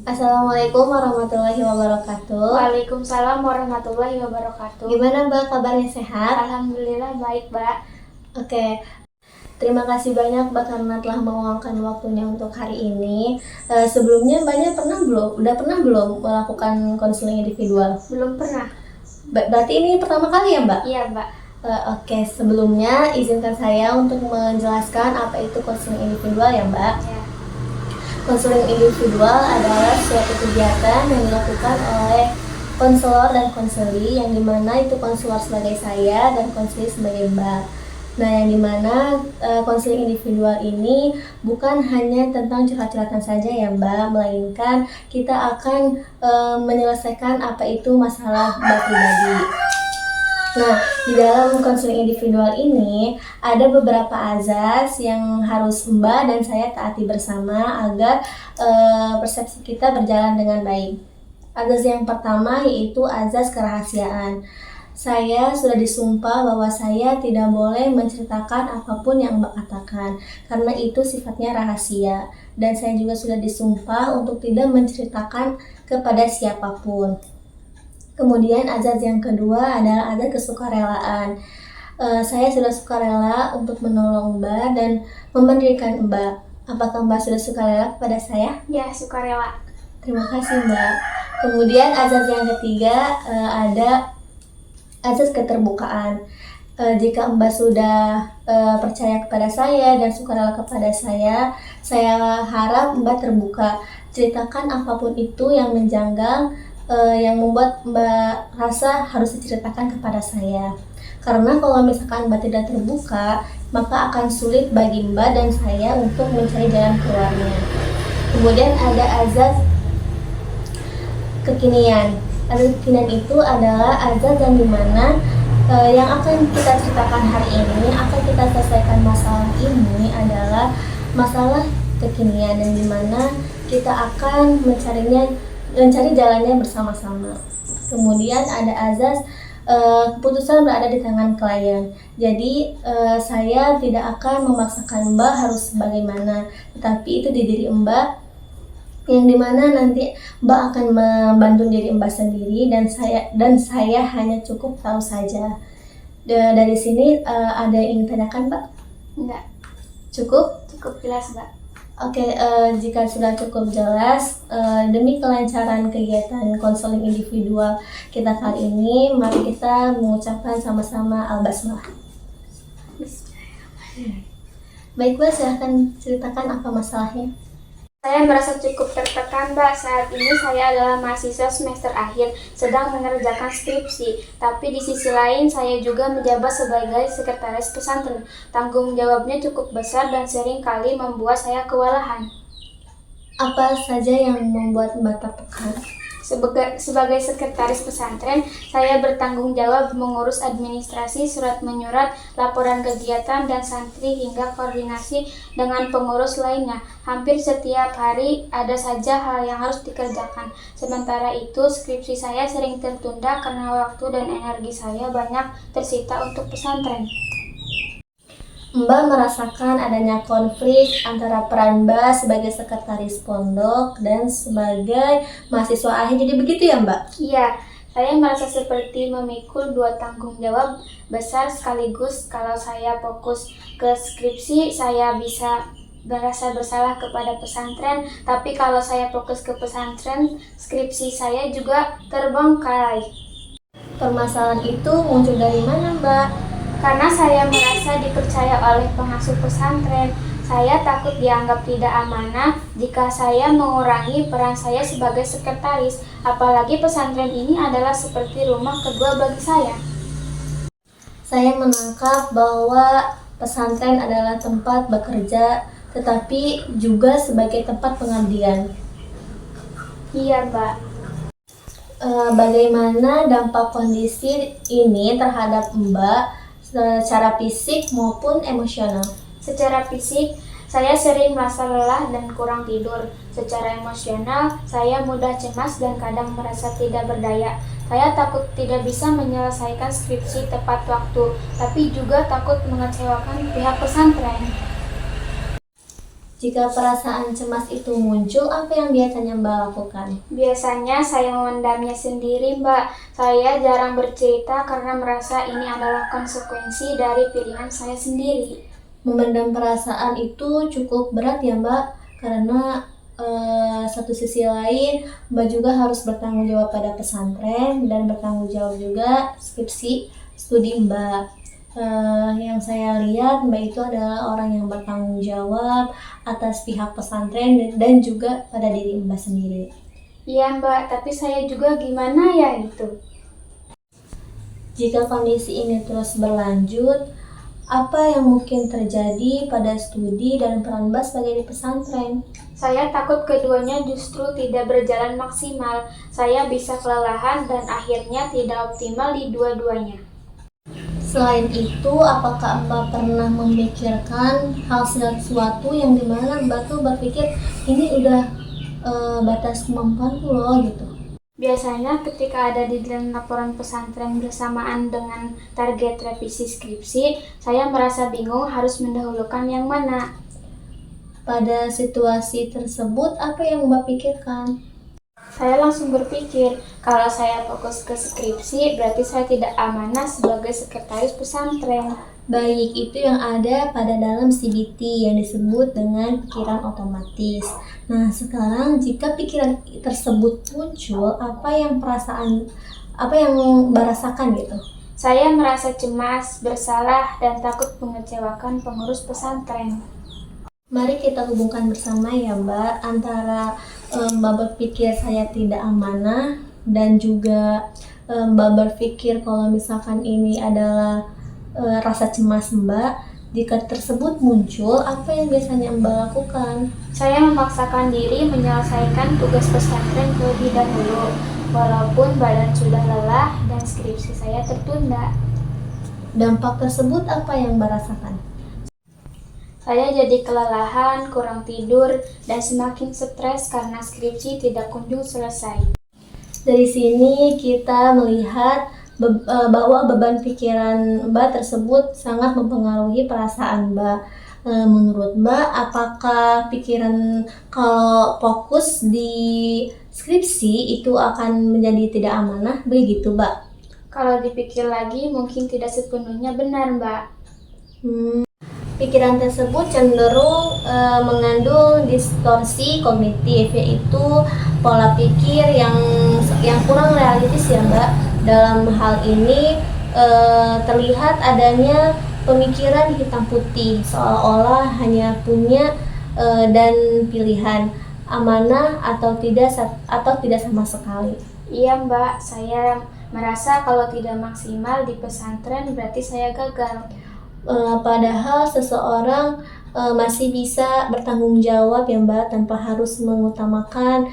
Assalamualaikum warahmatullahi wabarakatuh. Waalaikumsalam warahmatullahi wabarakatuh. Gimana Mbak, kabarnya sehat? Alhamdulillah baik, Mbak. Oke, terima kasih banyak Mbak karena telah meluangkan waktunya untuk hari ini. Sebelumnya Mbaknya udah pernah belum melakukan konseling individual? Belum pernah. Berarti ini pertama kali ya Mbak? Iya, Mbak. Oke, sebelumnya izinkan saya untuk menjelaskan apa itu konseling individual ya Mbak. Ya. Konseling individual adalah suatu kegiatan yang dilakukan oleh konselor dan konseli, yang dimana itu konselor sebagai saya dan konseli sebagai Mbak. Nah, yang dimana konseling individual ini bukan hanya tentang curhat-curhatan saja ya Mbak, melainkan kita akan menyelesaikan apa itu masalah Mbak pribadi. Nah, di dalam konseling individual ini ada beberapa azas yang harus Mbak dan saya taati bersama agar persepsi kita berjalan dengan baik. Azas yang pertama yaitu azas kerahasiaan. Saya sudah disumpah bahwa saya tidak boleh menceritakan apapun yang Mbak katakan, karena itu sifatnya rahasia. Dan saya juga sudah disumpah untuk tidak menceritakan kepada siapapun. Kemudian azas yang kedua adalah azas kesukarelaan. Saya sudah sukarela untuk menolong Mbak dan mempendidikan Mbak. Apakah Mbak sudah sukarela kepada saya? Ya, sukarela. Terima kasih Mbak. Kemudian azas yang ketiga ada azas keterbukaan. Jika Mbak sudah percaya kepada saya dan sukarela kepada saya harap Mbak terbuka. Ceritakan apapun itu yang menjanggal, yang membuat Mbak rasa harus diceritakan kepada saya. Karena kalau misalkan Mbak tidak terbuka, maka akan sulit bagi Mbak dan saya untuk mencari jalan keluarnya. Kemudian ada azas kekinian. Azas kekinian itu adalah azas yang dimana yang akan kita ceritakan hari ini, akan kita selesaikan masalah ini adalah masalah kekinian, yang dimana kita akan mencari jalannya bersama-sama. Kemudian ada azas keputusan berada di tangan klien. Jadi saya tidak akan memaksakan Mbak harus bagaimana, tetapi itu di diri Mbak, yang dimana nanti Mbak akan membantu diri Mbak sendiri dan saya hanya cukup tahu saja. Dari sini ada yang ingin tanyakan Mbak? Enggak. Cukup? Cukup jelas, Mbak. Oke, jika sudah cukup jelas, demi kelancaran kegiatan konseling individual kita kali ini, mari kita mengucapkan sama-sama Al-Basmalah. Baik Mbak, silahkan ceritakan apa masalahnya. Saya merasa cukup tertekan, Mbak. Saat ini saya adalah mahasiswa semester akhir, sedang mengerjakan skripsi. Tapi di sisi lain, saya juga menjabat sebagai sekretaris pesantren. Tanggung jawabnya cukup besar dan sering kali membuat saya kewalahan. Apa saja yang membuat Mbak tertekan? Sebagai sekretaris pesantren, saya bertanggung jawab mengurus administrasi, surat menyurat, laporan kegiatan, dan santri hingga koordinasi dengan pengurus lainnya. Hampir setiap hari ada saja hal yang harus dikerjakan. Sementara itu, skripsi saya sering tertunda karena waktu dan energi saya banyak tersita untuk pesantren. Mbak merasakan adanya konflik antara peran Mbak sebagai sekretaris pondok dan sebagai mahasiswa akhir. Jadi begitu ya Mbak? Iya, saya merasa seperti memikul dua tanggung jawab besar sekaligus. Kalau saya fokus ke skripsi, saya bisa merasa bersalah kepada pesantren. Tapi kalau saya fokus ke pesantren, skripsi saya juga terbengkalai. Permasalahan itu muncul dari mana Mbak? Karena saya merasa dipercaya oleh pengasuh pesantren, saya takut dianggap tidak amanah jika saya mengurangi peran saya sebagai sekretaris. Apalagi pesantren ini adalah seperti rumah kedua bagi saya. Saya menangkap bahwa pesantren adalah tempat bekerja, tetapi juga sebagai tempat pengabdian. Iya, Mbak. Bagaimana dampak kondisi ini terhadap Mbak secara fisik maupun emosional? Secara fisik, saya sering merasa lelah dan kurang tidur. Secara emosional, saya mudah cemas dan kadang merasa tidak berdaya. Saya takut tidak bisa menyelesaikan skripsi tepat waktu, tapi juga takut mengecewakan pihak pesantren. Jika perasaan cemas itu muncul, apa yang biasanya Mbak lakukan? Biasanya saya memendamnya sendiri, Mbak. Saya jarang bercerita karena merasa ini adalah konsekuensi dari pilihan saya sendiri. Memendam perasaan itu cukup berat ya Mbak, karena satu sisi lain Mbak juga harus bertanggung jawab pada pesantren dan bertanggung jawab juga skripsi studi Mbak. Yang saya lihat Mbak itu adalah orang yang bertanggung jawab atas pihak pesantren dan juga pada diri Mbak sendiri. Iya, Mbak, tapi saya juga gimana ya itu? Jika kondisi ini terus berlanjut, apa yang mungkin terjadi pada studi dan peran Mbak sebagai di pesantren? Saya takut keduanya justru tidak berjalan maksimal. Saya bisa kelelahan dan akhirnya tidak optimal di dua-duanya. Selain itu, apakah Mbak pernah memikirkan hal sesuatu yang dimana Mbak tuh berpikir ini udah batas kemampuanku loh gitu? Biasanya ketika ada di dalam laporan pesantren bersamaan dengan target revisi skripsi, saya merasa bingung harus mendahulukan yang mana. Pada situasi tersebut, apa yang Mbak pikirkan? Saya langsung berpikir, kalau saya fokus ke skripsi, berarti saya tidak amanah sebagai sekretaris pesantren. Baik, itu yang ada pada dalam CBT yang disebut dengan pikiran otomatis. Nah, sekarang jika pikiran tersebut muncul, apa yang Mbak rasakan gitu? Saya merasa cemas, bersalah, dan takut mengecewakan pengurus pesantren. Mari kita hubungkan bersama ya Mbak, antara Mbak berpikir saya tidak amanah dan juga Mbak berpikir kalau misalkan ini adalah rasa cemas Mbak. Jika tersebut muncul, apa yang biasanya Mbak lakukan? Saya memaksakan diri menyelesaikan tugas pesantren terlebih dahulu, walaupun badan sudah lelah dan skripsi saya tertunda. Dampak tersebut apa yang Mbak rasakan? Saya jadi kelelahan, kurang tidur, dan semakin stres karena skripsi tidak kunjung selesai. Dari sini kita melihat bahwa beban pikiran Mbak tersebut sangat mempengaruhi perasaan Mbak. Menurut Mbak, apakah pikiran kalau fokus di skripsi itu akan menjadi tidak amanah? Begitu, Mbak? Kalau dipikir lagi, mungkin tidak sepenuhnya benar, Mbak. Pikiran tersebut cenderung mengandung distorsi kognitif, yaitu pola pikir yang kurang realistis ya Mbak. Dalam hal ini terlihat adanya pemikiran hitam putih, seolah-olah hanya punya dan pilihan amanah atau tidak sama sekali. Iya Mbak, saya merasa kalau tidak maksimal di pesantren berarti saya gagal. Padahal seseorang masih bisa bertanggung jawab ya Mbak, tanpa harus mengutamakan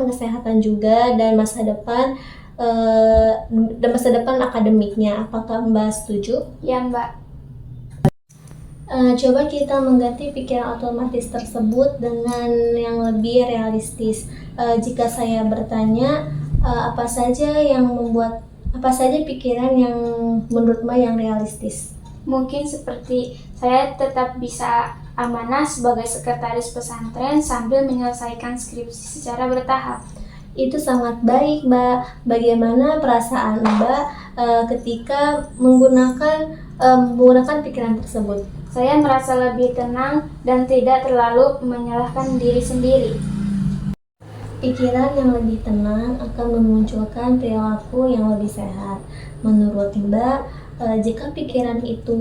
kesehatan juga dan masa depan akademiknya. Apakah Mbak setuju? Ya Mbak. Coba kita mengganti pikiran otomatis tersebut dengan yang lebih realistis. Jika saya bertanya, apa saja pikiran yang menurut Mbak yang realistis? Mungkin seperti saya tetap bisa amanah sebagai sekretaris pesantren sambil menyelesaikan skripsi secara bertahap. Itu sangat baik, Mbak. Bagaimana perasaan Mbak ketika menggunakan pikiran tersebut? Saya merasa lebih tenang dan tidak terlalu menyalahkan diri sendiri. Pikiran yang lebih tenang akan memunculkan perilaku yang lebih sehat. Menurut Mbak, jika pikiran itu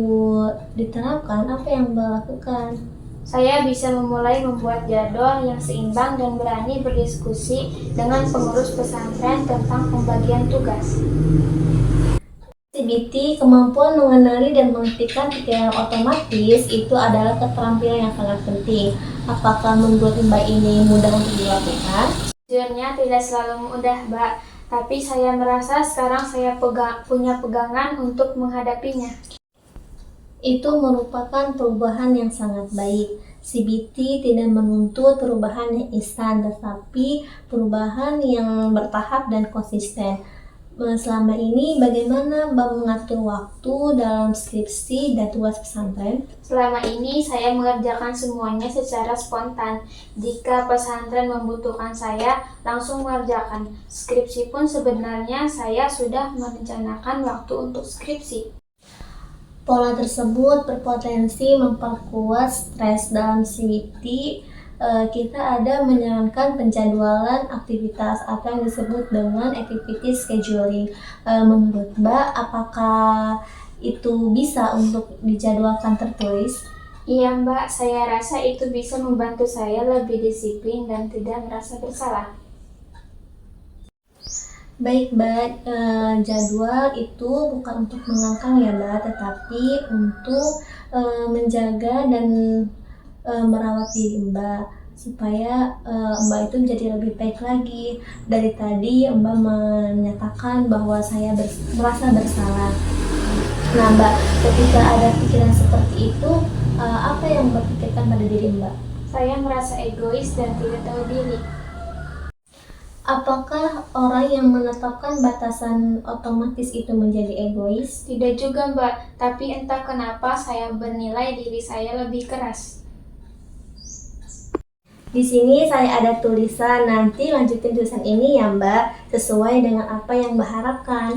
diterapkan, apa yang Mbak lakukan? Saya bisa memulai membuat jadwal yang seimbang dan berani berdiskusi dengan pengurus pesantren tentang pembagian tugas. CBT, kemampuan mengenali dan menghentikan pikiran otomatis itu adalah keterampilan yang sangat penting. Apakah menurut Mbak ini mudah untuk dilakukan? Sejujurnya tidak selalu mudah, Mbak. Tapi saya merasa sekarang saya punya pegangan untuk menghadapinya. Itu merupakan perubahan yang sangat baik. CBT tidak menuntut perubahan yang instan, tetapi perubahan yang bertahap dan konsisten. Selama ini bagaimana Mbak mengatur waktu dalam skripsi dan tugas pesantren? Selama ini saya mengerjakan semuanya secara spontan. Jika pesantren membutuhkan saya, langsung mengerjakan. Skripsi pun sebenarnya saya sudah merencanakan waktu untuk skripsi. Pola tersebut berpotensi memperkuat stres dalam CBT. Kita ada menyarankan penjadwalan aktivitas atau yang disebut dengan activity scheduling. Menurut Mbak, apakah itu bisa untuk dijadwalkan tertulis? Iya Mbak, saya rasa itu bisa membantu saya lebih disiplin dan tidak merasa bersalah. Baik Mbak, jadwal itu bukan untuk mengangkang ya Mbak, tetapi untuk menjaga dan merawat diri Mbak supaya Mbak itu menjadi lebih baik lagi. Dari tadi Mbak menyatakan bahwa saya merasa bersalah. Nah Mbak, ketika ada pikiran seperti itu, apa yang Mbak pikirkan pada diri Mbak? Saya merasa egois dan tidak tahu diri. Apakah orang yang menetapkan batasan otomatis itu menjadi egois? Tidak juga Mbak, tapi entah kenapa saya bernilai diri saya lebih keras. Di sini saya ada tulisan, nanti lanjutin tulisan ini ya Mbak, sesuai dengan apa yang Mbak harapkan.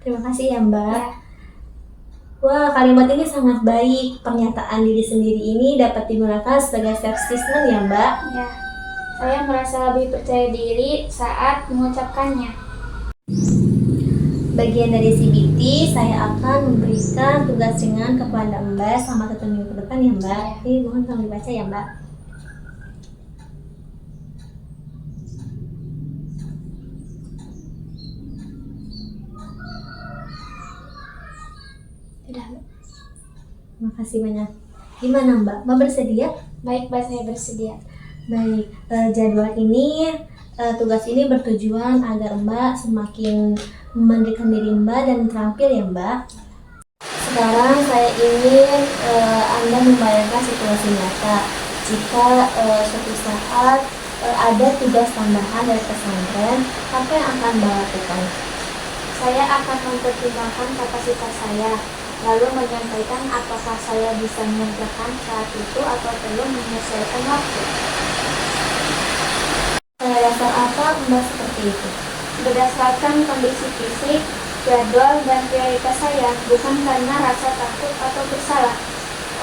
Terima kasih ya Mbak. Ya. Wah, kalimat ini sangat baik. Pernyataan diri sendiri ini dapat digunakan sebagai self-assessment ya Mbak. Ya, saya merasa lebih percaya diri saat mengucapkannya. Bagian dari CBT, saya akan memberikan tugas ringan kepada Mbak selama 1 minggu ke depan ya Mbak. Ini mohon tolong dibaca ya Mbak. Sudah Mbak. Terima kasih banyak. Gimana Mbak? Mbak bersedia? Baik Mbak, saya bersedia. Baik, jadwal ini, tugas ini bertujuan agar Mbak semakin memandirikan diri Mbak dan terampil ya Mbak. Sekarang saya ingin Anda membayangkan situasi nyata. Jika suatu saat ada tugas tambahan dari pesantren, apa yang akan Mbak lakukan? Saya akan mempertimbangkan kapasitas saya, lalu menyampaikan apakah saya bisa mengerjakan saat itu atau perlu menyesuaikan waktu. Dasar apa Mbak seperti itu? Berdasarkan kondisi fisik, jadwal, dan prioritas saya, bukan karena rasa takut atau bersalah.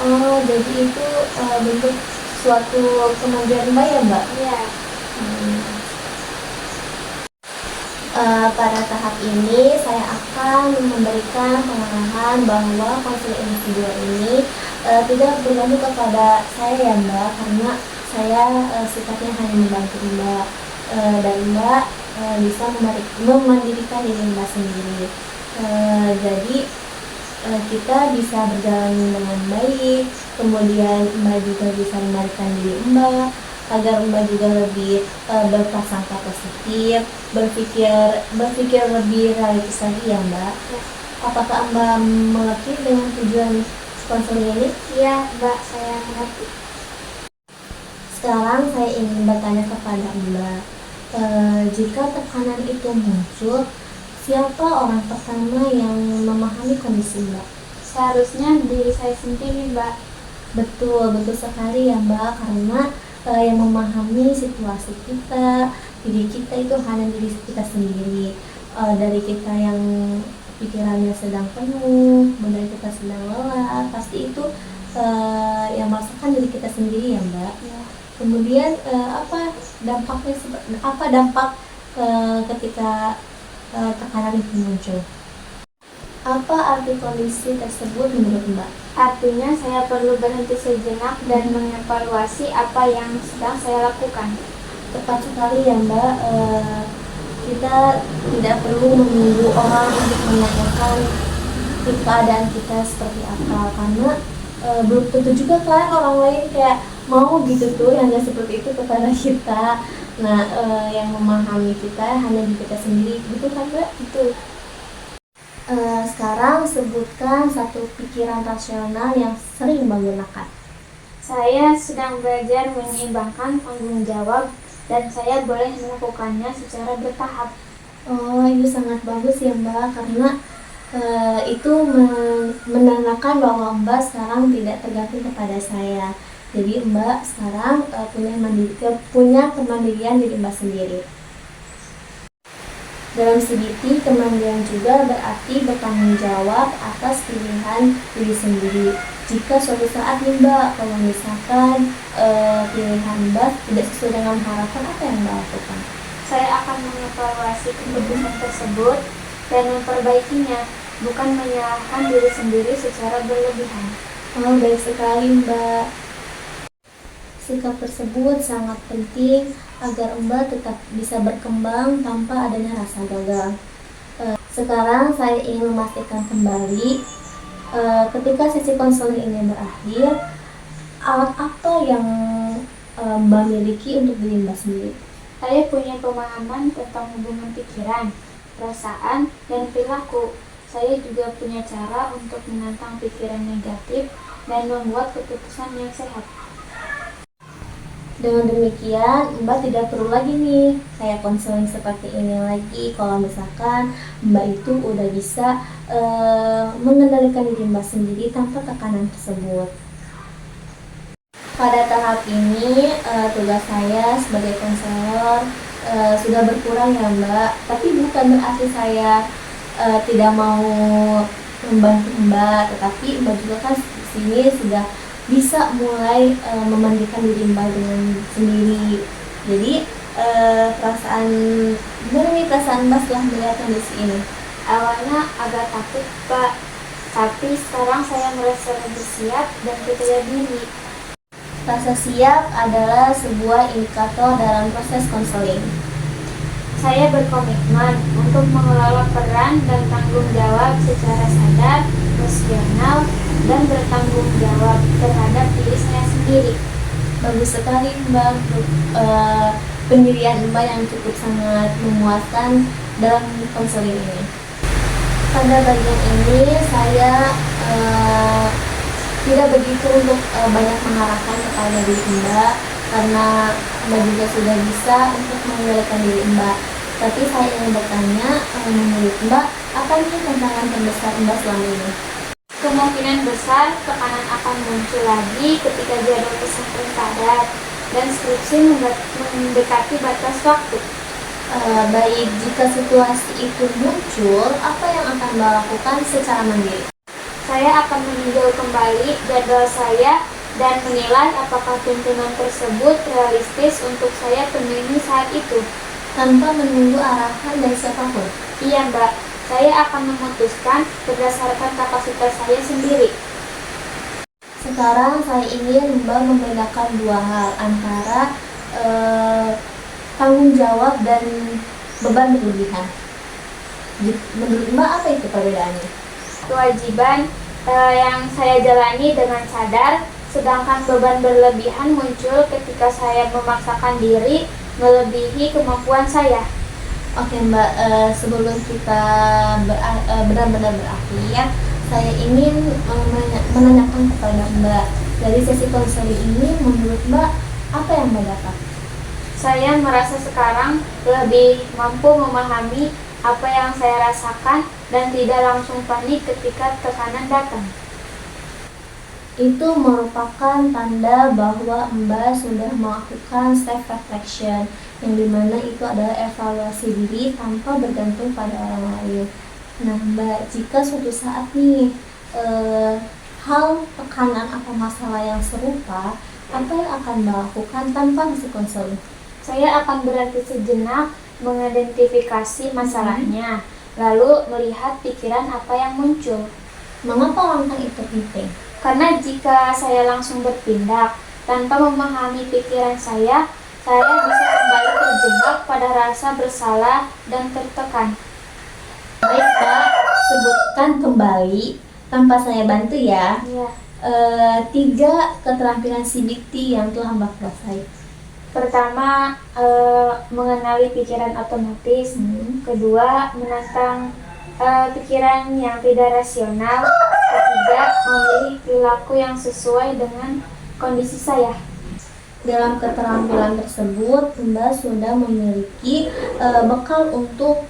Oh, jadi itu bentuk suatu kemandirian Mbak ya Mbak? Ya, Pada tahap ini saya akan memberikan pengarahan bahwa konseling individual ini tidak bergantung kepada saya ya Mbak, karena saya sifatnya hanya membantu Mbak, dan Mbak bisa memandirikan diri Mbak sendiri. Jadi kita bisa berjalan dengan baik, kemudian Mbak juga bisa memandirikan diri Mbak agar Mbak juga lebih berprasangka positif, berpikir lebih realistis lagi ya Mbak. Ya. Apakah Mbak mengerti dengan tujuan konseling ini? Iya Mbak, saya mengerti. Sekarang saya ingin bertanya kepada Mbak, jika tekanan itu muncul, siapa orang pertama yang memahami kondisi Mbak? Seharusnya diri saya sendiri Mbak. Betul sekali ya Mbak, karena yang memahami situasi kita, diri kita itu hanya diri kita sendiri. Dari kita yang pikirannya sedang penuh, dari kita sedang lelah, pasti itu yang merasakan diri kita sendiri ya Mbak. Ya. Kemudian apa dampak ketika tekanan itu muncul? Apa arti kondisi tersebut menurut Mbak? Artinya saya perlu berhenti sejenak dan mengevaluasi apa yang sedang saya lakukan. Tepat sekali ya Mbak, kita tidak perlu menunggu orang untuk menanyakan keadaan kita seperti apa, karena belum tentu juga kan orang lain kayak mau gitu tuh yang nggak seperti itu kepada kita. Nah, yang memahami kita hanya diri kita sendiri, betul kan Mbak? Itu Sekarang sebutkan satu pikiran rasional yang sering Mbak gunakan. Saya sedang belajar menyeimbangkan tanggung jawab dan saya boleh melakukannya secara bertahap. Oh, itu sangat bagus ya Mbak, karena itu menandakan bahwa Mbak sekarang tidak tergantung kepada saya. Jadi Mbak sekarang punya kemandirian diri Mbak sendiri. Dalam CBT, kemandirian juga berarti bertanggung jawab atas pilihan diri sendiri. Jika suatu saat nih Mbak, kalau misalkan pilihan Mbak tidak sesuai dengan harapan, apa yang Mbak lakukan? Saya akan mengevaluasi keputusan tersebut dan memperbaikinya, bukan menyalahkan diri sendiri secara berlebihan. Oh, baik sekali Mbak. Sikap tersebut sangat penting agar Mbak tetap bisa berkembang tanpa adanya rasa gagal. Sekarang saya ingin memastikan kembali, ketika sesi konseling ini berakhir, alat apa yang Mbak miliki untuk diri Mbak sendiri? Saya punya pemahaman tentang hubungan pikiran, perasaan, dan perilaku. Saya juga punya cara untuk menantang pikiran negatif dan membuat keputusan yang sehat. Dengan demikian, Mbak tidak perlu lagi nih kayak konseling seperti ini lagi. Kalau misalkan Mbak itu udah bisa mengendalikan diri Mbak sendiri tanpa tekanan tersebut. Pada tahap ini, tugas saya sebagai konselor sudah berkurang ya Mbak. Tapi bukan berarti saya tidak mau membantu Mbak, tetapi Mbak juga kan di sini sudah bisa mulai memandikan diri Mbak dengan sendiri. Jadi gimana nih perasaan Mbak setelah melihat kondisi ini? Awalnya agak takut, Pak, tapi sekarang saya merasa lebih siap dan percaya diri. Rasa siap adalah sebuah indikator dalam proses konseling. Saya berkomitmen untuk mengelola peran dan tanggung jawab secara sadar, rasional, dan bertanggung jawab terhadap diri saya sendiri. Bagus sekali Mbak, pendirian Mbak yang cukup sangat memuaskan dalam konseling ini. Pada bagian ini saya tidak begitu untuk banyak mengarahkan kepada diri Mbak, karena Mbak juga sudah bisa untuk mengendalikan diri Mbak. Tapi saya ingin bertanya, menurut Mbak, apa nih tantangan terbesar Mbak selama ini? Kemungkinan besar tekanan akan muncul lagi ketika jadwal pesantren padat dan skripsi mendekati batas waktu. Baik, jika situasi itu muncul, apa yang akan Mbak lakukan secara mandiri? Saya akan meninjau kembali jadwal saya dan menilai apakah tuntunan tersebut realistis untuk saya penuhi saat itu. Tanpa menunggu arahan dari siapapun? Iya Mbak, saya akan memutuskan berdasarkan kapasitas saya sendiri. Sekarang saya ingin Mbak membedakan dua hal antara tanggung jawab dan beban berlebihan. Menurut Mbak apa itu perbedaannya? Kewajiban yang saya jalani dengan sadar, sedangkan beban berlebihan muncul ketika saya memaksakan diri melebihi kemampuan saya. Oke Mbak, sebelum kita benar-benar berakhir, saya ingin menanyakan kepada Mbak, dari sesi konseling ini menurut Mbak apa yang Mbak dapat? Saya merasa sekarang lebih mampu memahami apa yang saya rasakan dan tidak langsung panik ketika tekanan datang. Itu merupakan tanda bahwa Mbak sudah melakukan self reflection, yang dimana itu adalah evaluasi diri tanpa bergantung pada orang lain. Nah Mbak, jika suatu saat nih hal tekanan atau masalah yang serupa, apa yang akan Mbak lakukan tanpa mesti konseling? Saya akan berhenti sejenak, mengidentifikasi masalahnya, lalu melihat pikiran apa yang muncul. Mengapa langkah itu penting? Karena jika saya langsung bertindak tanpa memahami pikiran saya bisa kembali terjebak pada rasa bersalah dan tertekan. Baik Pak, sebutkan kembali tanpa saya bantu ya. Ya. 3 keterampilan CBT yang telah Mbak kuasai. Pertama, mengenali pikiran otomatis. Kedua, menantang pikiran yang tidak rasional. Ketiga, memilih perilaku yang sesuai dengan kondisi saya. Dalam keterampilan tersebut, Mbak sudah memiliki bekal untuk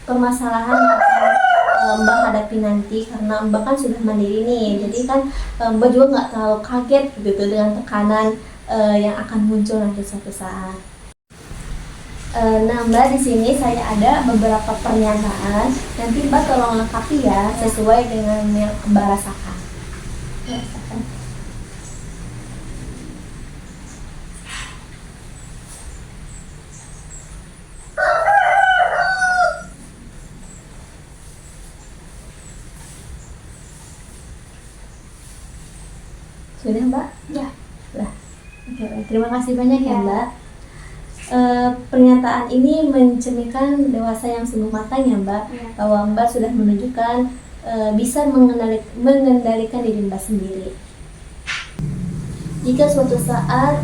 permasalahan yang akan Mbak hadapi nanti, karena Mbak kan sudah mandiri nih. Jadi kan Mbak juga nggak terlalu kaget gitu dengan tekanan yang akan muncul nanti suatu saat. Nah, Mbak, di sini saya ada beberapa pernyataan. Nanti Mbak tolong lengkapi ya sesuai dengan yang Mbak rasakan. Sudah, Mbak? Ya. Lah. Oke, baik. Terima kasih banyak ya, Ya. Mbak. Pernyataan ini mencerminkan dewasa yang sungguh matang ya, Mbak, Ya. bahwa Mbak sudah menunjukkan bisa mengendalikan diri Mbak sendiri. Jika suatu saat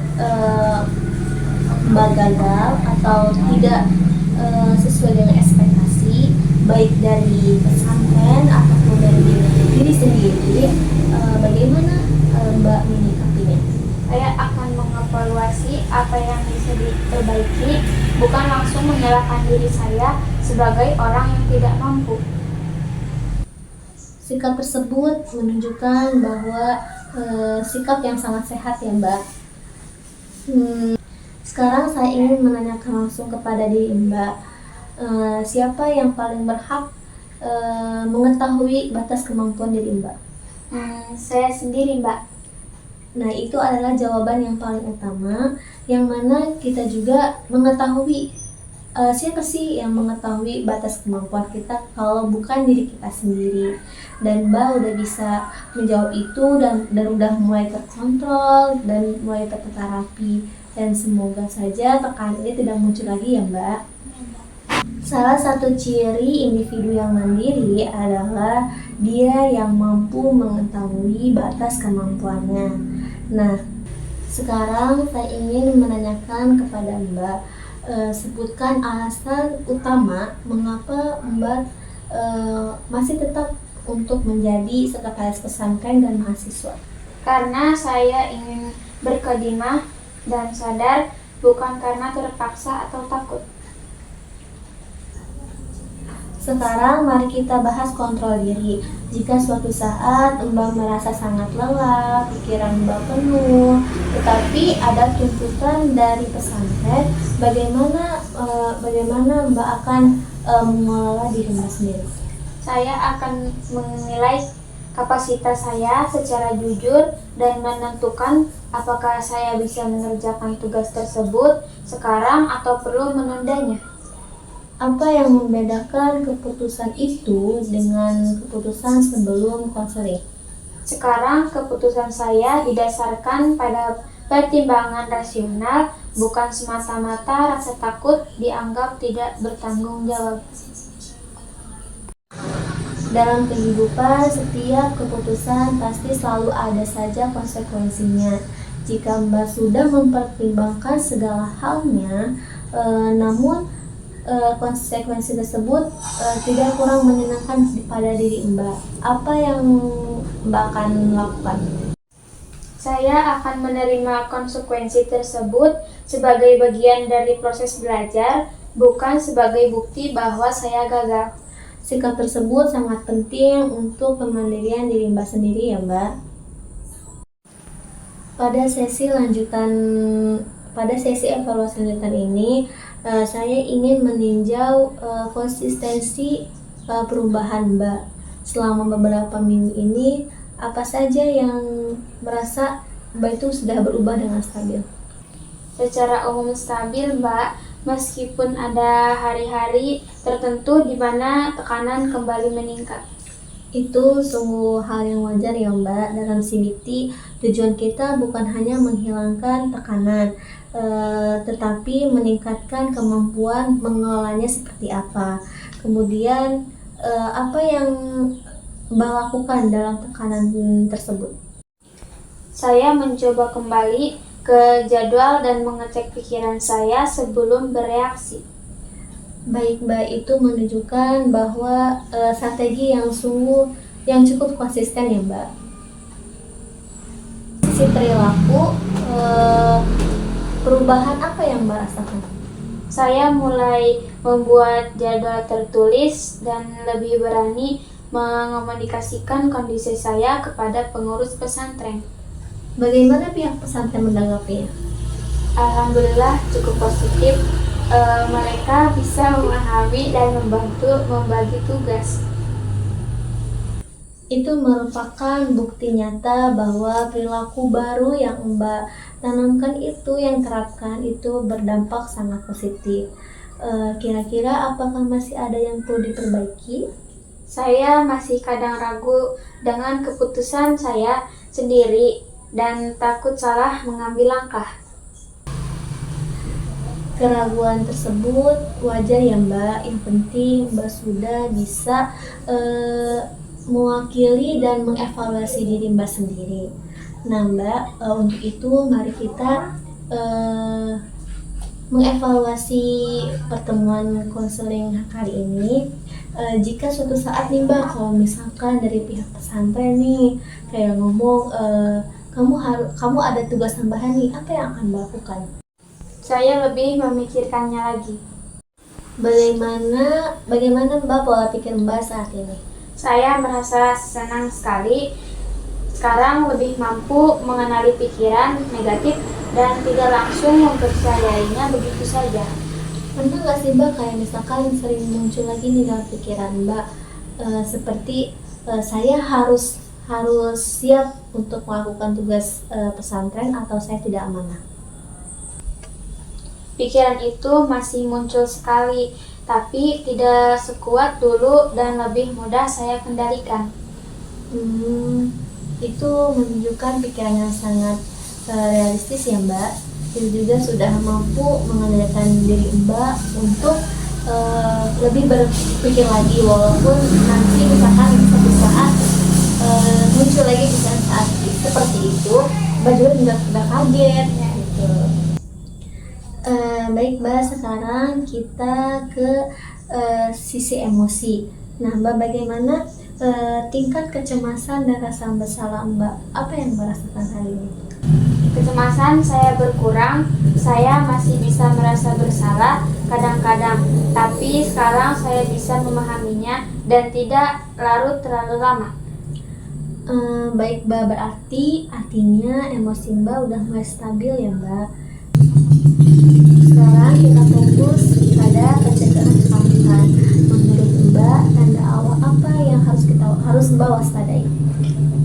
Mbak gagal atau tidak sesuai dengan ekspektasi, baik dari pesantren ataupun dari diri sendiri, bagaimana Mbak menyikapinya? Saya akan mengevaluasi apa yang bisa diperbaiki, bukan langsung menyalahkan diri saya sebagai orang yang tidak mampu. Sikap tersebut menunjukkan bahwa sikap yang sangat sehat ya, Mbak. Sekarang saya ingin menanyakan langsung kepada diri Mbak, siapa yang paling berhak mengetahui batas kemampuan diri Mbak? Saya sendiri, Mbak. Nah, itu adalah jawaban yang paling utama, yang mana kita juga mengetahui siapa sih yang mengetahui batas kemampuan kita kalau bukan diri kita sendiri. Dan Mbak udah bisa menjawab itu dan udah mulai terkontrol dan mulai tertata rapi. Dan semoga saja tekanan ini tidak muncul lagi ya, Mbak. Salah satu ciri individu yang mandiri adalah dia yang mampu mengetahui batas kemampuannya. Nah, sekarang saya ingin menanyakan kepada Mbak, sebutkan alasan utama mengapa Mbak masih tetap untuk menjadi sekretaris pesantren dan mahasiswa. Karena saya ingin berkedimah dan sadar, bukan karena terpaksa atau takut. Sekarang mari kita bahas kontrol diri. Jika suatu saat Mbak merasa sangat lelah, pikiran Mbak penuh, tetapi ada tuntutan dari pesantren, bagaimana Mbak akan mengelola diri Mbak sendiri? Saya akan menilai kapasitas saya secara jujur dan menentukan apakah saya bisa mengerjakan tugas tersebut sekarang atau perlu menundanya. Apa yang membedakan keputusan itu dengan keputusan sebelum konseling? Sekarang keputusan saya didasarkan pada pertimbangan rasional, bukan semata-mata rasa takut dianggap tidak bertanggung jawab. Dalam kehidupan, setiap keputusan pasti selalu ada saja konsekuensinya. Jika Mbak sudah mempertimbangkan segala halnya, namun konsekuensi tersebut tidak kurang menyenangkan pada diri Mbak, apa yang Mbak akan lakukan? Saya akan menerima konsekuensi tersebut sebagai bagian dari proses belajar, bukan sebagai bukti bahwa saya gagal. Sikap tersebut sangat penting untuk kemandirian diri Mbak sendiri ya, Mbak. Pada sesi evaluasi lanjutan ini, saya ingin meninjau konsistensi perubahan Mbak. Selama beberapa minggu ini, apa saja yang merasa Mbak itu sudah berubah dengan stabil? Secara umum stabil, Mbak, meskipun ada hari-hari tertentu di mana tekanan kembali meningkat. Itu sungguh hal yang wajar ya Mbak. Dalam CBT, tujuan kita bukan hanya menghilangkan tekanan, tetapi meningkatkan kemampuan mengelolanya seperti apa. Kemudian apa yang Mbak lakukan dalam tekanan tersebut? Saya mencoba kembali ke jadwal dan mengecek pikiran saya sebelum bereaksi. Baik Mbak, itu menunjukkan bahwa strategi yang cukup konsisten ya Mbak. Sisi perilaku, eh, perubahan apa yang Mbak rasakan? Saya mulai membuat jadwal tertulis dan lebih berani mengomunikasikan kondisi saya kepada pengurus pesantren. Bagaimana pihak pesantren menanggapinya? Alhamdulillah cukup positif. Mereka bisa memahami dan membantu membagi tugas. Itu merupakan bukti nyata bahwa perilaku baru yang Mbak tanamkan itu, yang terapkan itu berdampak sangat positif. Kira-kira apakah masih ada yang perlu diperbaiki? Saya masih kadang ragu dengan keputusan saya sendiri dan takut salah mengambil langkah. Keraguan tersebut wajar ya Mbak, yang penting Mbak sudah bisa mewakili dan mengevaluasi diri Mbak sendiri. Nah Mbak, untuk itu mari kita mengevaluasi pertemuan konseling kali ini. Jika suatu saat nih Mbak, kalau misalkan dari pihak pesantren nih kayak ngomong, kamu ada tugas tambahan nih, apa yang akan Mbak lakukan? Saya lebih memikirkannya lagi. Bagaimana Mbak pola pikir Mbak saat ini? Saya merasa senang sekali. Sekarang lebih mampu mengenali pikiran negatif dan tidak langsung mempercayainya begitu saja. Pernah nggak sih Mbak kayak misalkan sering muncul lagi nih dalam pikiran Mbak, seperti saya harus siap untuk melakukan tugas pesantren atau saya tidak amanah? Pikiran itu masih muncul sekali, tapi tidak sekuat dulu dan lebih mudah saya kendalikan. Itu menunjukkan pikiran yang sangat realistis ya Mbak. Itu juga sudah mampu mengendalikan diri Mbak untuk lebih berpikir lagi, walaupun nanti misalkan suatu saat muncul lagi pikiran saat seperti itu, Mbak juga tidak kaget gitu. Baik Mbak, sekarang kita ke sisi emosi. Nah Mbak, bagaimana tingkat kecemasan dan rasa bersalah Mbak? Apa yang Mbak rasakan hari ini? Kecemasan saya berkurang, saya masih bisa merasa bersalah kadang-kadang, tapi sekarang saya bisa memahaminya dan tidak larut terlalu lama. Baik Mbak, artinya emosi Mbak udah mulai stabil ya Mbak. Sekarang kita fokus pada pencegahan kepanikan. Menurut Mbak, tanda awal apa yang harus Mbak waspadai?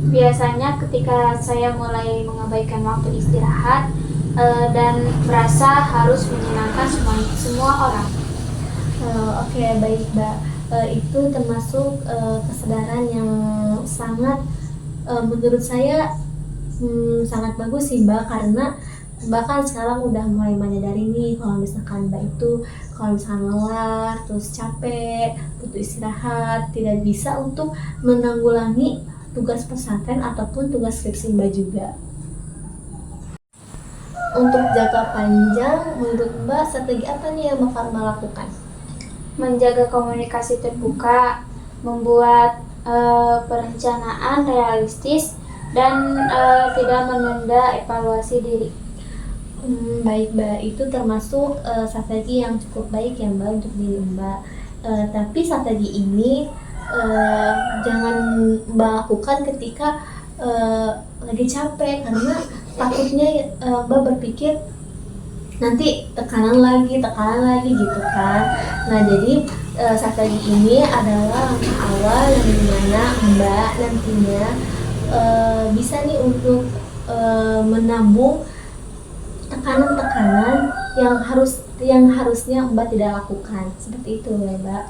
Biasanya ketika saya mulai mengabaikan waktu istirahat dan merasa harus menyenangkan semua orang. Oke, baik Mbak. Itu termasuk kesadaran yang sangat menurut saya sangat bagus sih Mbak, karena Mbak kan sekarang udah mulai menyadari nih kalau misalkan Mbak itu kalau misalkan lelah, terus capek, butuh istirahat, tidak bisa untuk menanggulangi tugas pesantren ataupun tugas skripsi Mbak juga. Untuk jangka panjang, menurut Mbak strategi apa nih yang bakal Mbak lakukan? Menjaga komunikasi terbuka, membuat perencanaan realistis, dan tidak menunda evaluasi diri. Baik Mbak, itu termasuk strategi yang cukup baik ya Mbak untuk diri Mbak. Tapi strategi ini jangan Mbak lakukan ketika lagi capek, karena takutnya Mbak berpikir nanti tekanan lagi gitu kan. Nah jadi strategi ini adalah langkah awal yang dimana Mbak nantinya bisa nih untuk menabung tekanan-tekanan yang harusnya Mbak tidak lakukan. Seperti itu ya Mbak.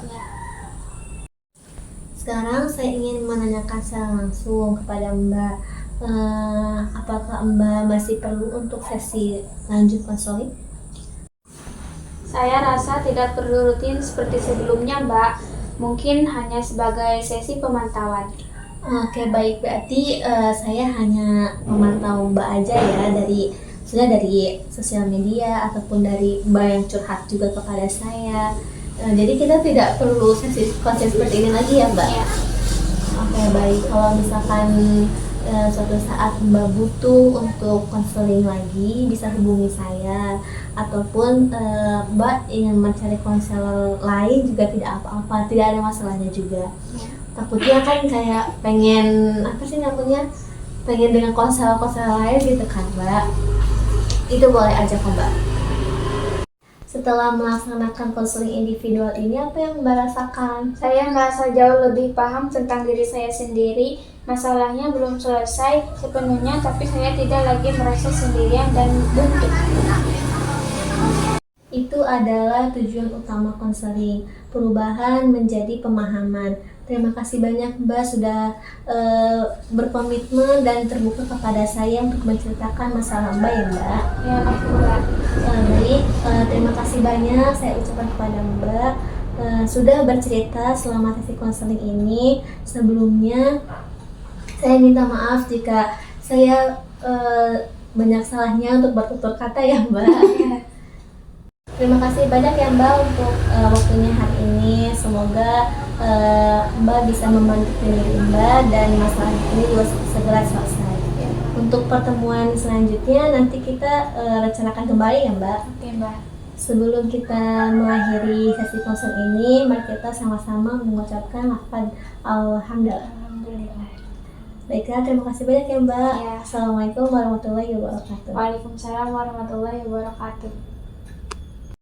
Sekarang saya ingin menanyakan secara langsung kepada Mbak, apakah Mbak masih perlu untuk sesi lanjut konseling? Saya rasa tidak perlu rutin seperti sebelumnya, Mbak. Mungkin hanya sebagai sesi pemantauan. Oke, baik, berarti saya hanya memantau Mbak aja ya, dari sosial media ataupun dari Mbak yang curhat juga kepada saya. Jadi kita tidak perlu sesi konsen seperti ini lagi ya Mbak? Ya. Oke, baik. Kalau misalkan suatu saat Mbak butuh untuk konseling lagi, bisa hubungi saya. Ataupun Mbak ingin mencari konselor lain juga tidak apa-apa, tidak ada masalahnya juga. Takutnya kan kayak pengen apa sih namanya, pengen dengan konselor lain gitu kan Mbak. Itu boleh aja kok Mbak. Setelah melaksanakan konseling individual ini, apa yang Mbak rasakan? Saya merasa jauh lebih paham tentang diri saya sendiri. Masalahnya belum selesai sepenuhnya, tapi saya tidak lagi merasa sendirian dan buntu. Itu adalah tujuan utama konseling, perubahan menjadi pemahaman. Terima kasih banyak Mbak sudah berkomitmen dan terbuka kepada saya untuk menceritakan masalah Mbak ya Mbak. Ya, Mbak. Baik, terima kasih banyak saya ucapkan kepada Mbak sudah bercerita selama sesi konseling ini. Sebelumnya saya minta maaf jika saya banyak salahnya untuk bertutur kata ya Mbak. Terima kasih banyak ya Mbak untuk waktunya hari ini. Semoga Mbak bisa membantu diri Mbak dan masalah ini juga segera selesai. Untuk pertemuan selanjutnya nanti kita rencanakan kembali ya Mbak. Oke, Mbak. Sebelum kita mengakhiri sesi konser ini, mari kita sama-sama mengucapkan lafaz Alhamdulillah. Alhamdulillah. Baiklah, terima kasih banyak ya Mbak. Ya. Assalamualaikum warahmatullahi wabarakatuh. Waalaikumsalam warahmatullahi wabarakatuh.